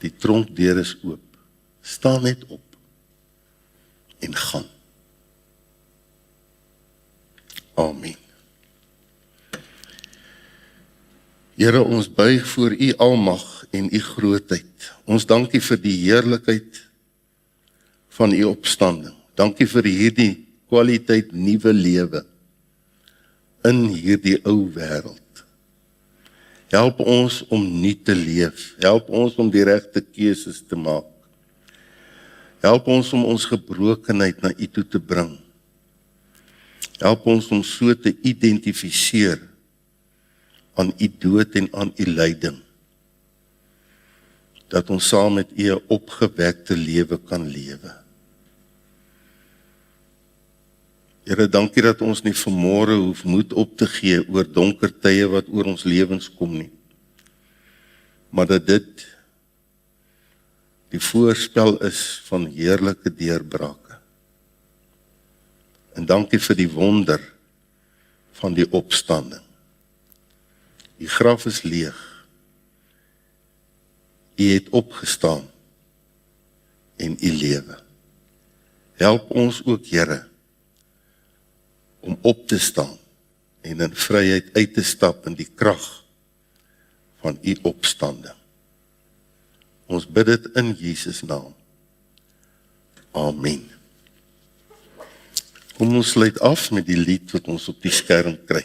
Die tronkdeur is oop. Staan net op en gaan. Amen. Here, ons buig voor u almag en u grootheid. Ons dankie vir die heerlikheid van u opstanding. Dankie vir hierdie kwaliteit nuwe lewe in hierdie ou wêreld. Help ons om nuut te leef. Help ons om die regte keuses te maak. Help ons om ons gebrokenheid na u toe te bring. Help ons om so te identifiseer aan u dood en aan u lyding, dat ons saam met u 'n opgewekte lewe kan lewe. Here, dankie dat ons nie vanmôre hoef moed op te gee oor donker tye wat oor ons lewens kom nie, maar dat dit die voorspel is van heerlike deurbrake. En dankie vir die wonder van die opstanding. Die graf is leeg. U het opgestaan en u lewe. Help ons ook, Here, om op te staan en in vryheid uit te stap in die krag van u opstanding. Ons bid dit in Jesus naam. Amen. Kom ons sluit af met die lied wat ons op die skerm kry.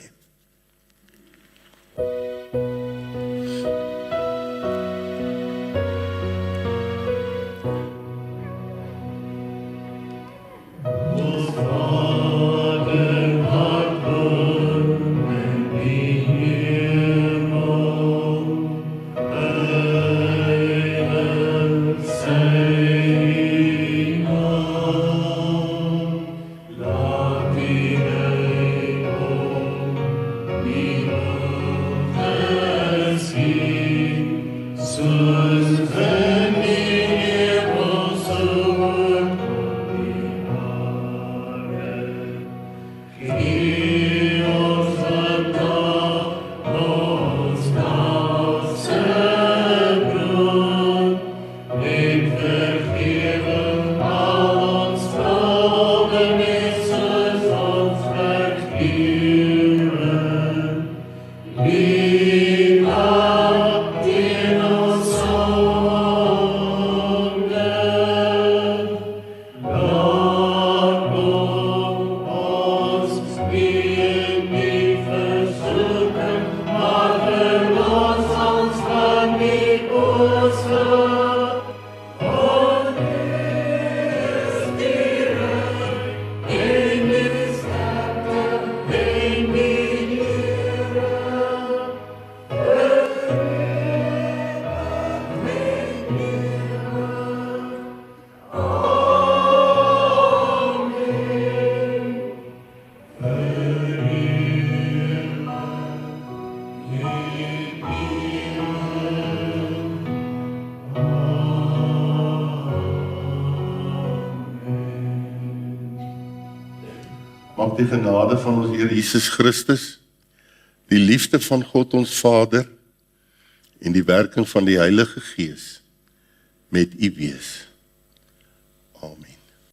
Mag die genade van ons Here Jesus Christus, die liefde van God ons Vader en die werking van die Heilige Gees met u wees. Amen.